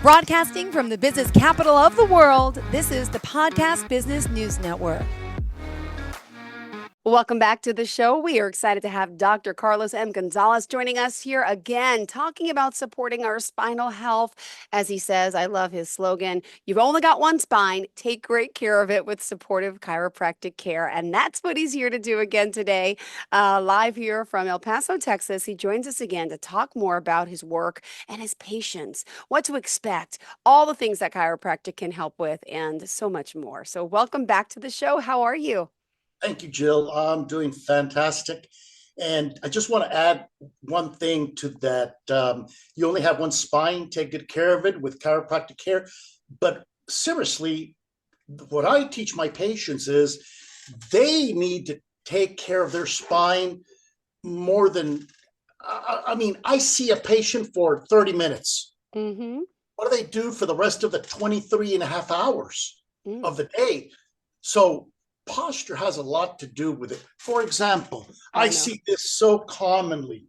Broadcasting from the business capital of the world, this is the Podcast Business News Network. Welcome back to the show. We are excited to have Dr. Carlos M. Gonzalez joining us here again, talking about supporting our spinal health. As he says, I love his slogan, you've only got one spine, take great care of it with supportive chiropractic care. And that's what he's here to do again today, live here from El Paso, Texas. He joins us again to talk more about his work and his patients, what to expect, all the things that chiropractic can help with, and so much more. So welcome back to the show. How are you? Thank you, Jill. I'm doing fantastic. And I just want to add one thing to that. You only have one spine, take good care of it with chiropractic care. But seriously, what I teach my patients is they need to take care of their spine more than, I see a patient for 30 minutes. Mm-hmm. What do they do for the rest of the 23 and a half hours of the day? So posture has a lot to do with it. For example, I see this so commonly.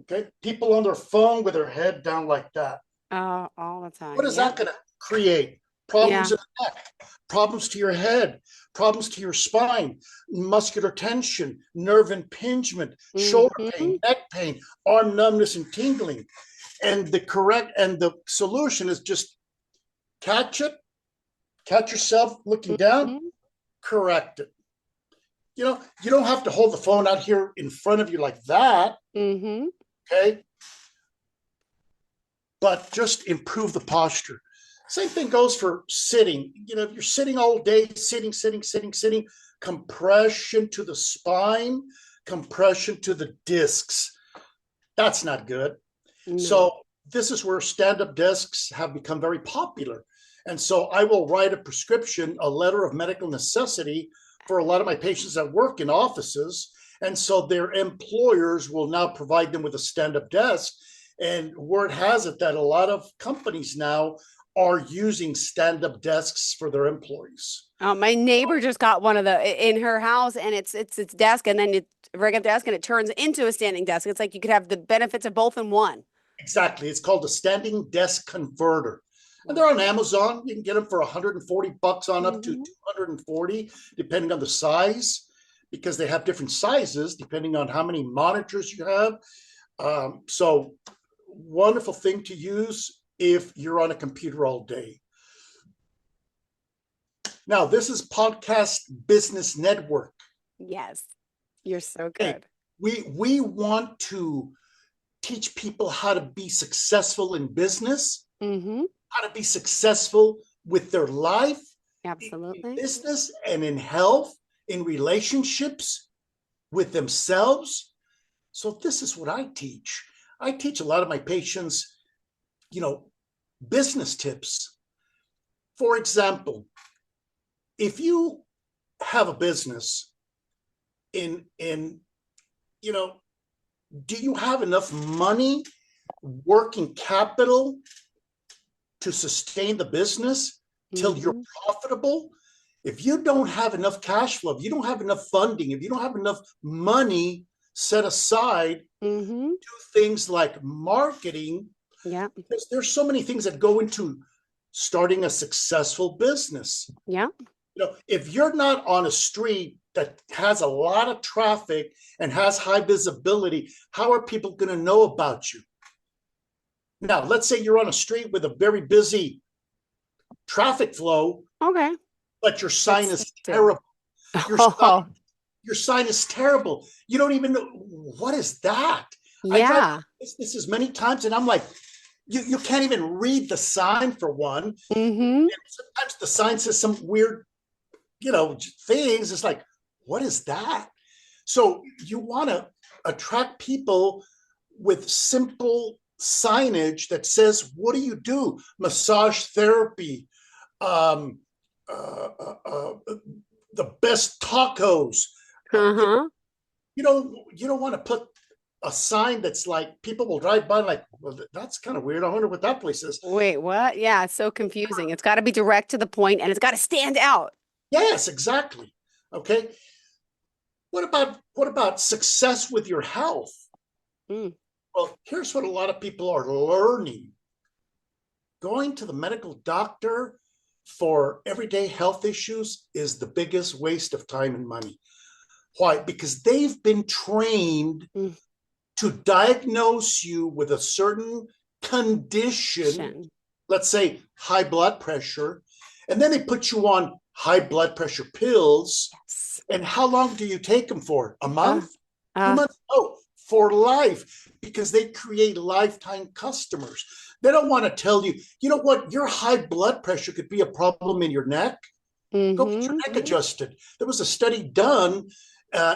Okay, people on their phone with their head down like that. All the time. What is that going to create? Problems in the neck, problems to your head, problems to your spine, muscular tension, nerve impingement, shoulder pain, neck pain, arm numbness and tingling. And the solution is just catch yourself looking down, correct it. You don't have to hold the phone out here in front of you like that. Okay. But just improve the posture. Same thing goes for sitting. If you're sitting all day, sitting, compression to the spine, compression to the discs. That's not good. So this is where stand-up desks have become very popular. And so I will write a prescription, a letter of medical necessity for a lot of my patients that work in offices. And so their employers will now provide them with a stand-up desk. And word has it that a lot of companies now are using stand-up desks for their employees. My neighbor just got one of in her house, and it's desk, and then it's a regular desk, and it turns into a standing desk. It's like you could have the benefits of both in one. Exactly. It's called a standing desk converter. And they're on Amazon. You can get them for $140 on up to $240, depending on the size, because they have different sizes depending on how many monitors you have. So wonderful thing to use if you're on a computer all day. Now, this is Podcast Business Network. Yes, you're so good. We want to teach people how to be successful in business, how to be successful with their life, absolutely, in business and in health, in relationships with themselves. So this is what I teach. I teach a lot of my patients, business tips. For example, if you have a business do you have enough money, working capital to sustain the business till you're profitable? If you don't have enough cash flow, if you don't have enough funding, if you don't have enough money set aside, do things like marketing. Yeah. Because there's so many things that go into starting a successful business. Yeah. If you're not on a street that has a lot of traffic and has high visibility, how are people going to know about you? Now, let's say you're on a street with a very busy traffic flow. Okay. But your sign is terrible. Your sign is terrible. You don't even know, what is that? Yeah. I tried this as many times, and I'm like, you can't even read the sign for one. And sometimes the sign says some weird, things. It's like, what is that? So you want to attract people with simple signage that says, what do you do? Massage therapy, the best tacos. You don't want to put a sign that's like, people will drive by like, well, that's kind of weird. I wonder what that place is. Wait, what? Yeah, it's so confusing. It's got to be direct to the point, and it's got to stand out. Yes, exactly. Okay. What about success with your health? Well, here's what a lot of people are learning. going to the medical doctor for everyday health issues is the biggest waste of time and money. Why? Because they've been trained Mm. to diagnose you with a certain condition, let's say high blood pressure, and then they put you on high blood pressure pills. Yes. And how long do you take them for? A Uh, month? Two uh, months? Oh, for life, because they create lifetime customers. They don't want to tell you, you know what, your high blood pressure could be a problem in your neck. Go get your mm-hmm. neck adjusted. There was a study done,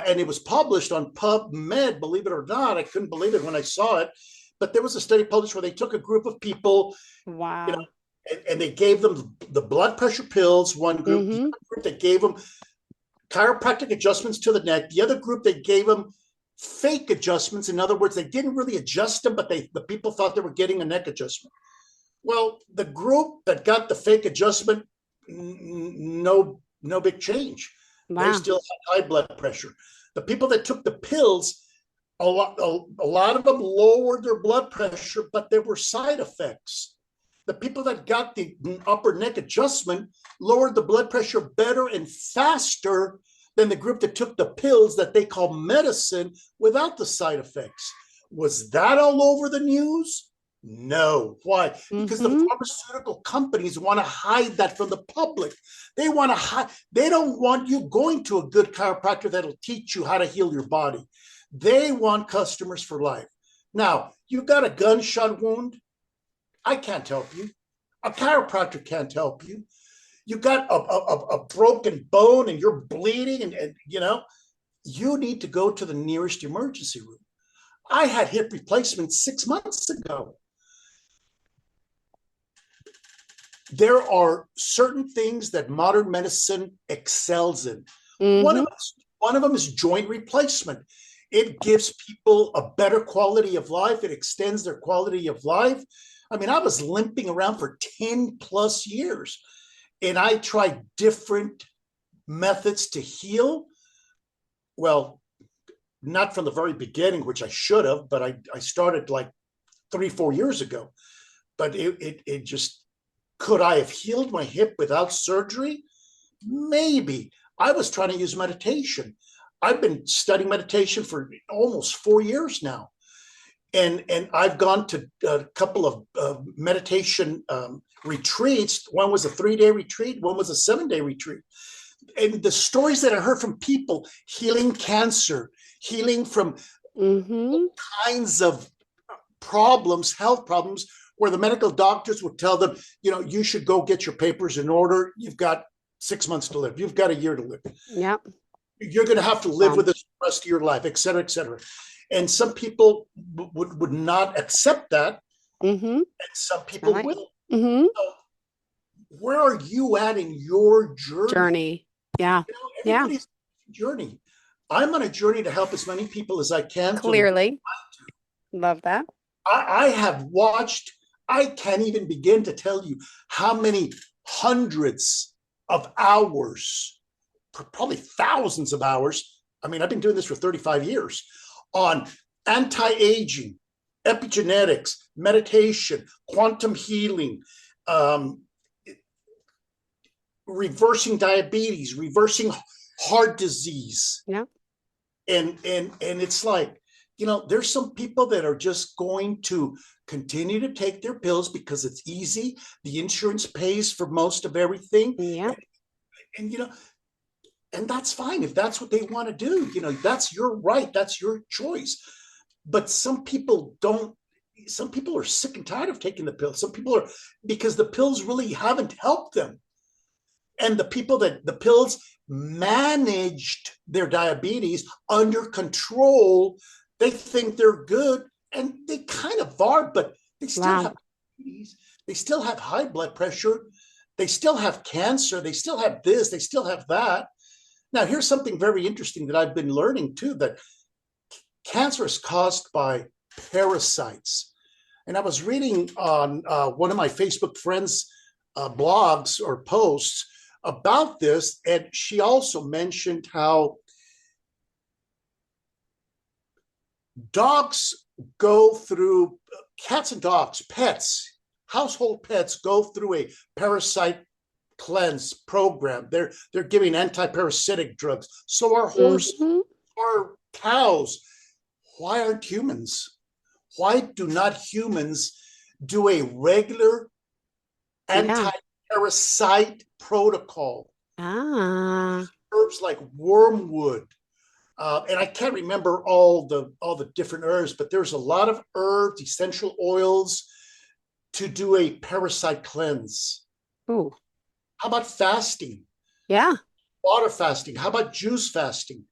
and it was published on PubMed, believe it or not. I couldn't believe it when I saw it. But there was a study published where they took a group of people, you know, Wow. and they gave them the blood pressure pills, one group. The Mm-hmm. other group, they gave them chiropractic adjustments to the neck. The other group, they gave them fake adjustments. In other words, they didn't really adjust them, but the people thought they were getting a neck adjustment. Well, the group that got the fake adjustment, no big change. They Wow. still had high blood pressure. The people that took the pills, a lot of them lowered their blood pressure, but there were side effects. The people that got the upper neck adjustment lowered the blood pressure better and faster than the group that took the pills that they call medicine without the side effects. Was that all over the news? No. Why? Because the Mm-hmm. pharmaceutical companies want to hide that from the public. They want to hide. They don't want you going to a good chiropractor that'll teach you how to heal your body. They want customers for life. Now, you got a gunshot wound. I can't help you. A chiropractor can't help you. You got a broken bone and you're bleeding, and you need to go to the nearest emergency room. I had hip replacement 6 months ago. There are certain things that modern medicine excels in. One Mm-hmm. of one of them is joint replacement. It gives people a better quality of life. It extends their quality of life. I mean, I was limping around for 10 plus years, and I tried different methods to heal. Well, not from the very beginning, which I should have, but I started like 3, 4 years ago. But it just, could I have healed my hip without surgery? Maybe. I was trying to use meditation. I've been studying meditation for almost 4 years now. And I've gone to a couple of meditation retreats. One was a 3-day retreat, one was a 7-day retreat. And the stories that I heard from people healing cancer, healing from Mm-hmm. kinds of problems, health problems, where the medical doctors would tell them, you should go get your papers in order. You've got 6 months to live. You've got a year to live. Yep. You're going to have to live with this the rest of your life, et cetera, et cetera. And some people would not accept that. Mm-hmm. And some people Right. will. Mm-hmm. So where are you at in your journey? Yeah. Yeah. Everybody's journey. I'm on a journey to help as many people as I can. Clearly. Love that. I have watched, I can't even begin to tell you how many hundreds of hours, probably thousands of hours. I mean, I've been doing this for 35 years on anti-aging, epigenetics, meditation, quantum healing, reversing diabetes, reversing heart disease. Yeah. And it's like, there's some people that are just going to continue to take their pills because it's easy. The insurance pays for most of everything. Yeah. And and that's fine if that's what they want to do. That's your right. That's your choice. But some people don't. Some people are sick and tired of taking the pills. Some people are, because the pills really haven't helped them. And the people that the pills managed their diabetes under control, they think they're good, and they kind of are, but they still have diabetes. They still have high blood pressure. They still have cancer. They still have this. They still have that. Now, here's something very interesting that I've been learning too, that cancer is caused by parasites. And I was reading on one of my Facebook friends' blogs or posts about this, and she also mentioned how dogs go through, cats and dogs, pets household pets go through a parasite cleanse program. They're giving anti-parasitic drugs. So our horses, Mm-hmm. our cows. Why aren't humans? Why do not humans do a regular Yeah. anti-parasite protocol? Ah. Herbs like wormwood, and I can't remember all the different herbs, but there's a lot of herbs, essential oils to do a parasite cleanse. Ooh. How about fasting? Yeah. Water fasting? How about juice fasting?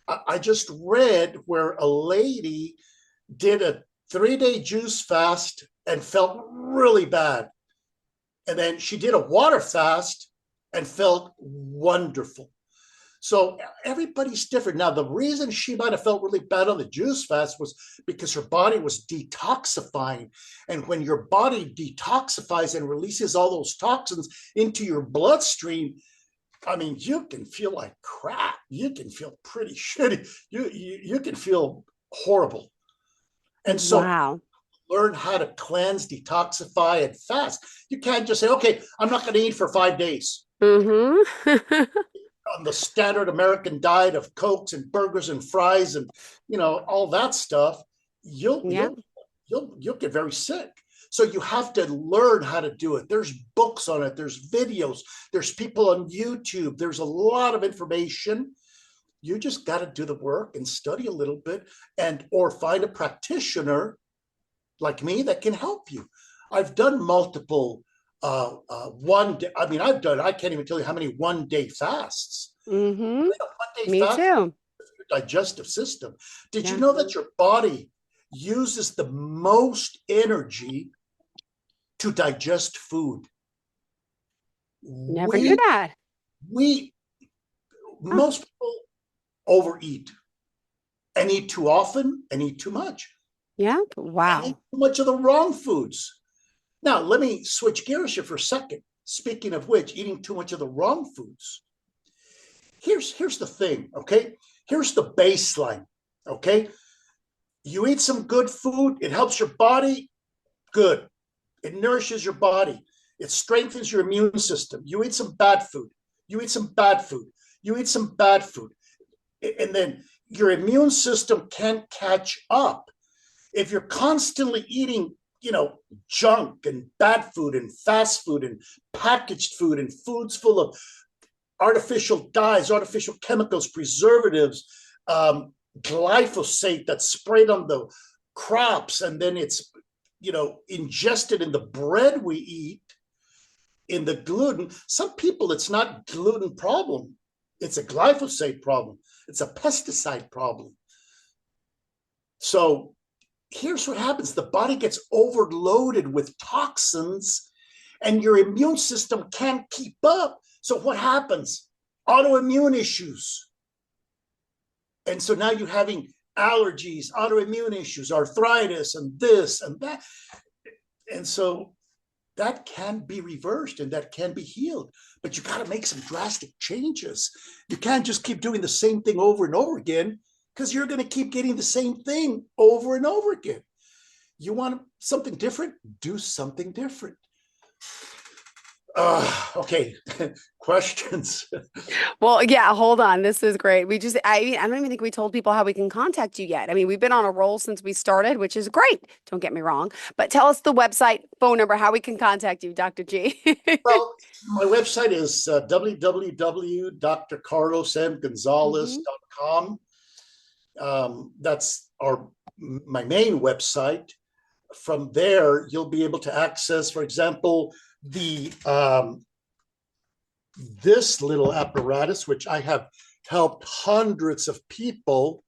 I just read where a lady did a 3-day juice fast and felt really bad. And then she did a water fast and felt wonderful. So everybody's different. Now, the reason she might have felt really bad on the juice fast was because her body was detoxifying. And when your body detoxifies and releases all those toxins into your bloodstream, I mean, you can feel like crap. You can feel pretty shitty. You can feel horrible. And so Wow. learn how to cleanse, detoxify, and fast. You can't just say, okay, I'm not going to eat for 5 days Mm-hmm. on the standard American diet of Cokes and burgers and fries and all that stuff. You'll Yeah. you'll you'll get very sick. So you have to learn how to do it. There's books on it. There's videos. There's people on YouTube. There's a lot of information. You just got to do the work and study a little bit, and or find a practitioner like me that can help you. I've done multiple one day. I mean, I can't even tell you how many 1-day fasts. Mm-hmm. 1-day Me fast too. for your digestive system. Did you Yeah. know that your body uses the most energy to digest food? Never knew We, that. we, Huh. most people overeat and eat too often and eat too much Yeah. and eat Wow. too much of the wrong foods. Now, let me switch gears here for a second. Speaking of which, eating too much of the wrong foods. Here's the thing, okay? Here's the baseline, okay? You eat some good food, it helps your body, good. It nourishes your body. It strengthens your immune system. You eat some bad food. You eat some bad food. You eat some bad food. And then your immune system can't catch up. If you're constantly eating, junk and bad food and fast food and packaged food and foods full of artificial dyes, artificial chemicals, preservatives, glyphosate that's sprayed on the crops, and then it's ingested in the bread we eat, in the gluten. Some people, it's not gluten problem, it's a glyphosate problem, it's a pesticide problem. So here's what happens: the body gets overloaded with toxins and your immune system can't keep up. So what happens? Autoimmune issues. And so now you're having allergies, autoimmune issues, arthritis, and this and that. And so that can be reversed and that can be healed. But you got to make some drastic changes. You can't just keep doing the same thing over and over again, because you're going to keep getting the same thing over and over again. You want something different? Do something different. Okay. Questions? Well, yeah, hold on. This is great. I don't even think we told people how we can contact you yet. I mean, we've been on a roll since we started, which is great. Don't get me wrong. But tell us the website, phone number, how we can contact you, Dr. G. Well, my website is Hmm. www.drcarlosmgonzalez.com. That's my main website. From there, you'll be able to access, for example, the this little apparatus, which I have helped hundreds of people,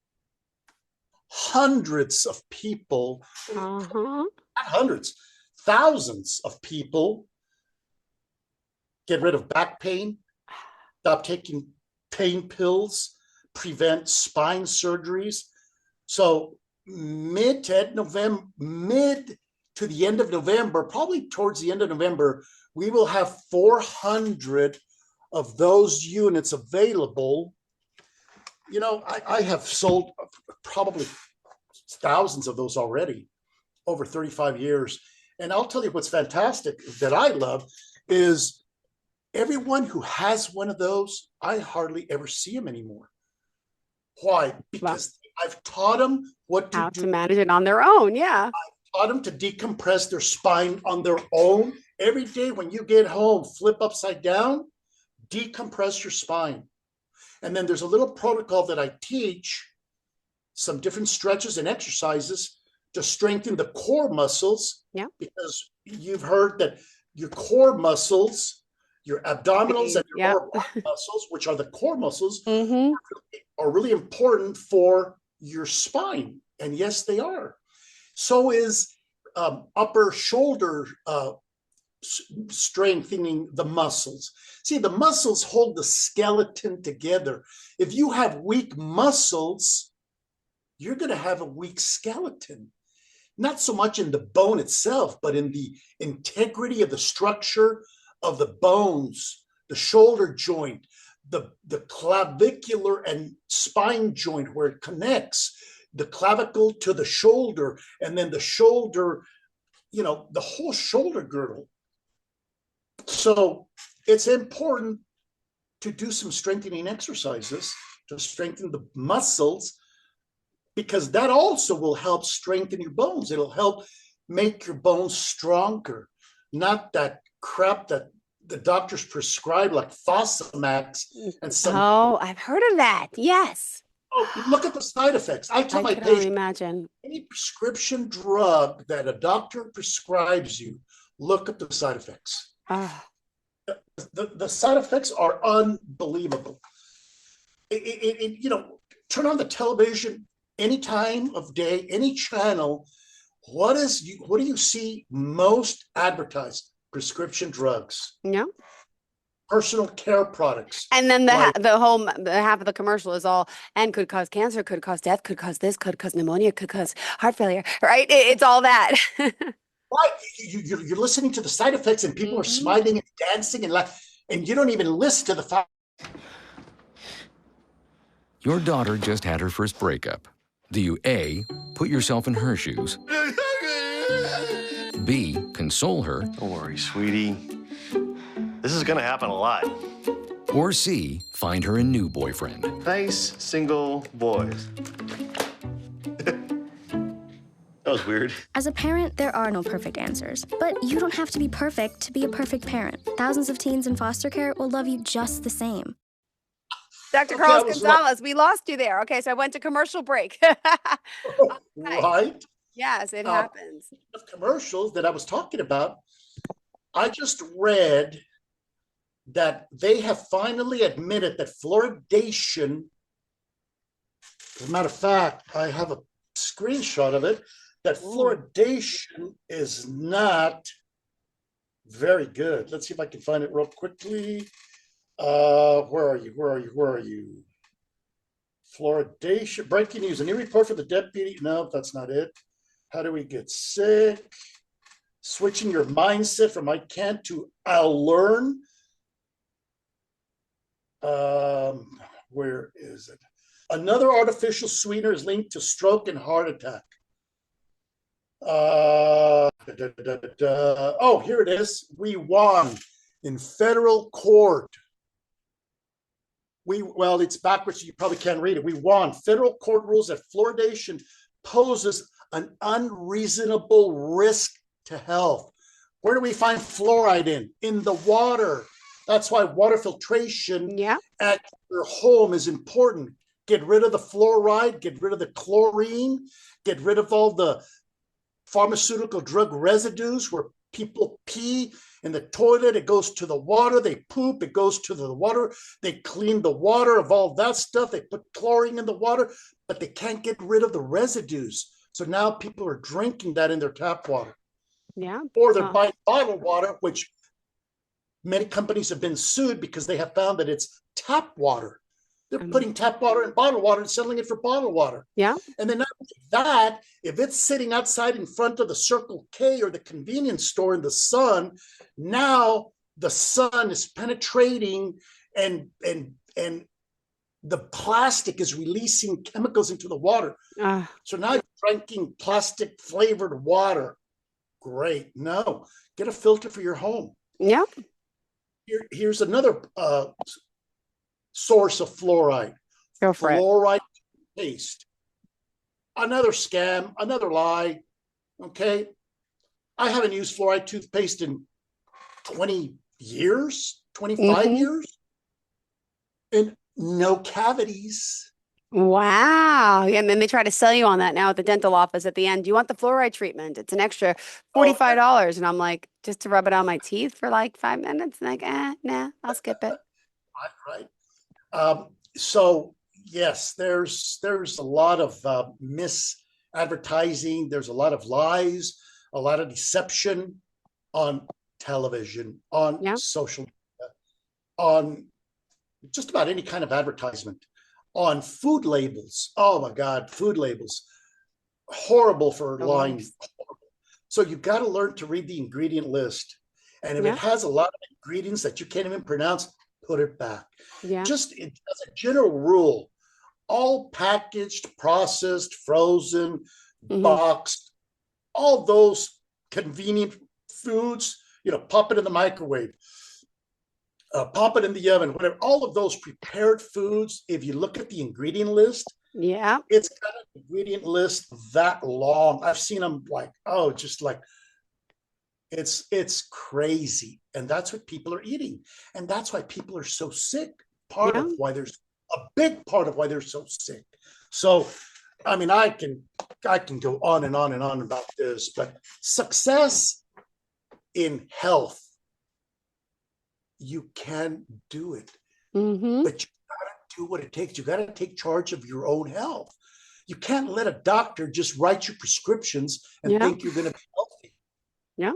Uh-huh. not hundreds, thousands of people get rid of back pain, stop taking pain pills, prevent spine surgeries. So mid to the end of November, probably towards the end of November, we will have 400 of those units available. I have sold probably thousands of those already over 35 years. And I'll tell you what's fantastic that I love is everyone who has one of those, I hardly ever see them anymore. Why? Well, Because I've taught them what to how do, to manage it on their own. Yeah. taught them to decompress their spine on their own. Every day when you get home, flip upside down, decompress your spine. And then there's a little protocol that I teach, some different stretches and exercises to strengthen the core muscles, Yeah. because you've heard that your core muscles, your abdominals and your Yeah. lower back muscles, which are the core muscles, Mm-hmm. are really important for your spine. And yes, they are. So is upper shoulder strengthening the muscles. See, the muscles hold the skeleton together. If you have weak muscles, you're going to have a weak skeleton. Not so much in the bone itself, but in the integrity of the structure of the bones, the shoulder joint, the clavicular and spine joint where it connects, the clavicle to the shoulder, and then the shoulder, the whole shoulder girdle. So it's important to do some strengthening exercises to strengthen the muscles, because that also will help strengthen your bones. It'll help make your bones stronger, not that crap that the doctors prescribe, like Fosamax and some. Oh, I've heard of that. Yes. Oh, look at the side effects. I tell I my could only patients, imagine. any prescription drug that a doctor prescribes you, look at the side effects. Oh, The side effects are unbelievable. Turn on the television any time of day, any channel. What do you see most advertised? Prescription drugs, yeah. personal care products. And then Like, the half of the commercial is all, and could cause cancer, could cause death, could cause this, could cause pneumonia, could cause heart failure, right? It's all that. why you're listening to the side effects, and people are Hmm. smiling and dancing and laughing, and you don't even listen to the fact. Your daughter just had her first breakup. Do you A, put yourself in her shoes, B, console her, Don't worry, sweetie. This is gonna happen a lot. or C, find her a new boyfriend? Nice single boys. That was weird. As a parent, there are no perfect answers. But you don't have to be perfect to be a perfect parent. Thousands of teens in foster care will love you just the same. Dr. Okay, I Carlos was Gonzalez, we lost you there. Okay, so I went to commercial break. Right. right. Yes, it happens. Of commercials that I was talking about, I just read that they have finally admitted that fluoridation, as a matter of fact, I have a screenshot of it, that fluoridation is not very good. Let's see if I can find it real quickly. Where are you? Fluoridation, breaking news, a new report for the deputy. No, that's not it. How do we get sick? Switching your mindset from I can't to I'll learn. Where is it? Another artificial sweetener is linked to stroke and heart attack. Oh, here it is. We won in federal court. Well, it's backwards, so you probably can't read it. We won. Federal court rules that fluoridation poses an unreasonable risk to health. Where do we find fluoride in? In the water. That's why water filtration at your home is important. Get rid of the fluoride, get rid of the chlorine, get rid of all the pharmaceutical drug residues where people pee in the toilet, it goes to the water, they poop, it goes to the water, they clean the water of all that stuff, they put chlorine in the water, but they can't get rid of the residues. So now people are drinking that in their tap water. Yeah. Or they're buying bottled water, which many companies have been sued because they have found that it's tap water. They're putting tap water in bottled water and selling it for bottled water. Yeah. And then not only that, if it's sitting outside in front of the Circle K or the convenience store in the sun, now the sun is penetrating and the plastic is releasing chemicals into the water. So now you're drinking plastic flavored water. great. No, get a filter for your home. Yep. Here's another source of fluoride. Go for it. Fluoride paste. Another scam, another lie. Okay. I haven't used fluoride toothpaste in 20 years, 25 years, and no cavities. Wow. Yeah, and then they try to sell you on that now at the dental office at the end. Do you want the fluoride treatment? It's an extra Oh, $45. And I'm like, just to rub it on my teeth for like 5 minutes? And like, nah, I'll skip it. right. So yes, there's a lot of misadvertising. There's a lot of lies, a lot of deception on television, on Yeah. social media, on just about any kind of advertisement, on food labels. Oh my God, food labels. Horrible for The lying. worst. So you got to learn to read the ingredient list. And if it Yeah. has a lot of ingredients that you can't even pronounce, put it back. Yeah. Just as a general rule, all packaged, processed, frozen, boxed, all those convenient foods, pop it in the microwave, pop it in the oven, whatever, all of those prepared foods, if you look at the ingredient list, Yeah. it's got an ingredient list that long. I've seen them just like, it's crazy. And that's what people are eating. And that's why people are so sick. A big part of why they're so sick. So, I mean, I can go on and on and on about this, but success in health, you can do it, but you gotta do what it takes. You gotta take charge of your own health. You can't let a doctor just write you prescriptions and think you're going to be healthy. Yeah.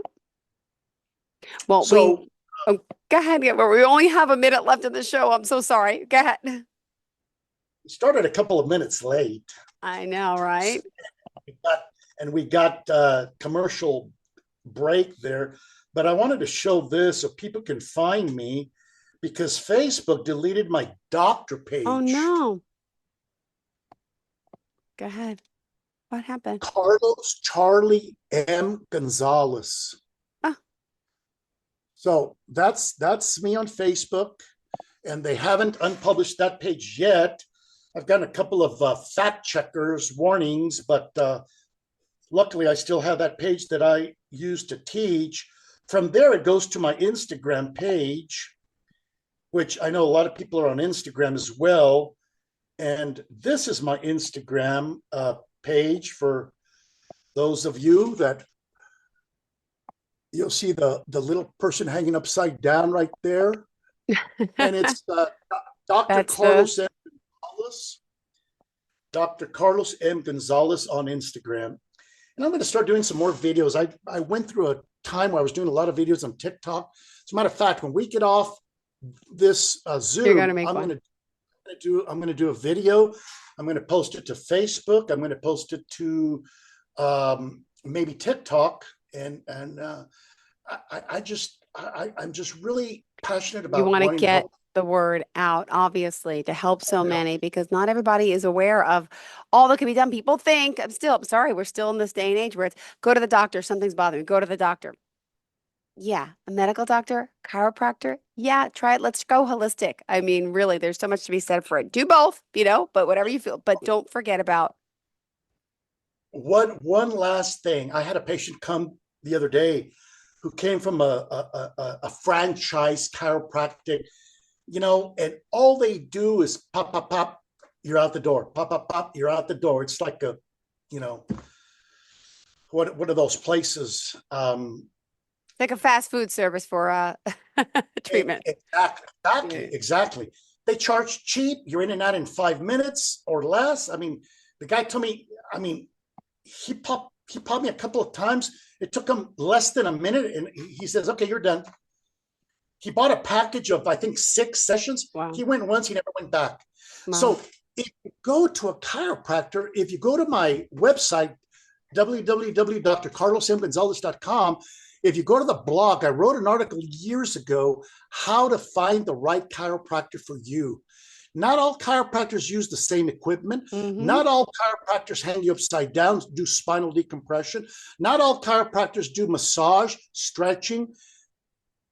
Well, So go ahead. Yeah, we only have a minute left in the show. I'm so sorry. Go ahead. we started a couple of minutes late. I know, right? We got commercial break there, but I wanted to show this so people can find me because Facebook deleted my doctor page. Oh no. Go ahead. What happened? Carlos Charlie M Gonzalez. Oh. So that's me on Facebook, and they haven't unpublished that page yet. I've gotten a couple of fact checkers warnings, but luckily I still have that page that I use to teach. From there, it goes to my Instagram page, which I know a lot of people are on Instagram as well. And this is my Instagram page for those of you that you'll see the little person hanging upside down right there. And it's Dr. Carlos M. Gonzalez. Dr. Carlos M. Gonzalez on Instagram. And I'm going to start doing some more videos. I went through a time where I was doing a lot of videos on TikTok. As a matter of fact, when we get off this Zoom, You're gonna make I'm going to do a video. I'm going to post it to Facebook. I'm going to post it to maybe TikTok. And I'm just really passionate about. You want to get the word out, obviously, to help so many, because not everybody is aware of all that can be done. People think, I'm sorry, we're still in this day and age where it's go to the doctor, something's bothering me, go to the doctor. Yeah, a medical doctor, chiropractor. Yeah, try it. Let's go holistic. I mean, really, there's so much to be said for it. Do both, but whatever you feel. But don't forget about one last thing. I had a patient come the other day who came from a franchise chiropractic, and all they do is pop, pop, pop, you're out the door. Pop, pop, pop, you're out the door. It's like what are those places? like a fast food service for treatment. Exactly. They charge cheap. You're in and out in 5 minutes or less. I mean, the guy told me, he popped me a couple of times. It took him less than a minute. And he says, okay, you're done. He bought a package of, I think, 6 sessions. Wow. He went once, he never went back. Wow. So if you go to a chiropractor, if you go to my website, www.drcarlosmgonzalez.com, if you go to the blog, I wrote an article years ago, how to find the right chiropractor for you. Not all chiropractors use the same equipment. Mm-hmm. Not all chiropractors hang you upside down, do spinal decompression. Not all chiropractors do massage, stretching.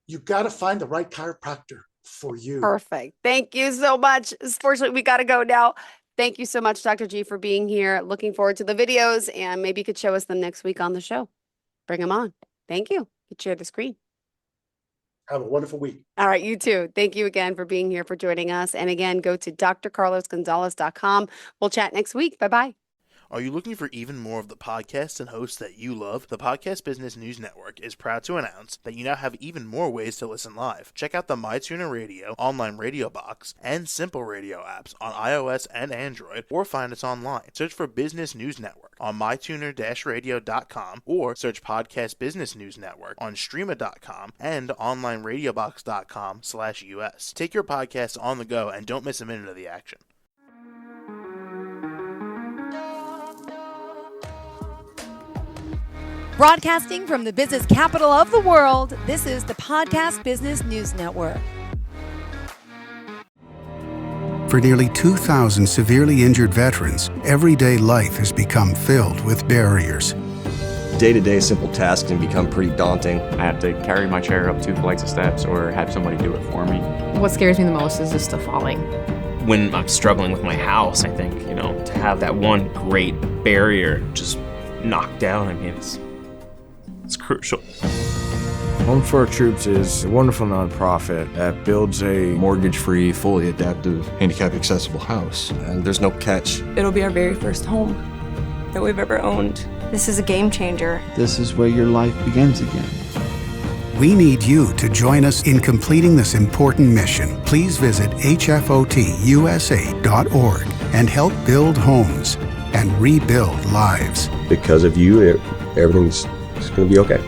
You got to find the right chiropractor for you. Perfect. Thank you so much. Fortunately, we got to go now. Thank you so much, Dr. G, for being here. Looking forward to the videos, and maybe you could show us them next week on the show. Bring them on. Thank you. You could share the screen. Have a wonderful week. All right, you too. Thank you again for being here, for joining us. And again, go to drcarlosgonzalez.com. We'll chat next week. Bye-bye. Are you looking for even more of the podcasts and hosts that you love? The Podcast Business News Network is proud to announce that you now have even more ways to listen live. Check out the MyTuner Radio, online radio box, and Simple Radio apps on iOS and Android, or find us online. Search for Business News Network on mytuner-radio.com, or search Podcast Business News Network on streama.com and onlineradiobox.com/US. Take your podcast on the go and don't miss a minute of the action. Broadcasting from the business capital of the world, this is the Podcast Business News Network. For nearly 2,000 severely injured veterans, everyday life has become filled with barriers. Day-to-day simple tasks can become pretty daunting. I have to carry my chair up 2 flights of steps or have somebody do it for me. What scares me the most is just the falling. When I'm struggling with my house, I think, to have that one great barrier just knocked down, it's crucial. Home for Our Troops is a wonderful nonprofit that builds a mortgage-free, fully adaptive, handicap-accessible house. And there's no catch. It'll be our very first home that we've ever owned. This is a game changer. This is where your life begins again. We need you to join us in completing this important mission. Please visit hfotusa.org and help build homes and rebuild lives. Because of you, everything's going to be okay.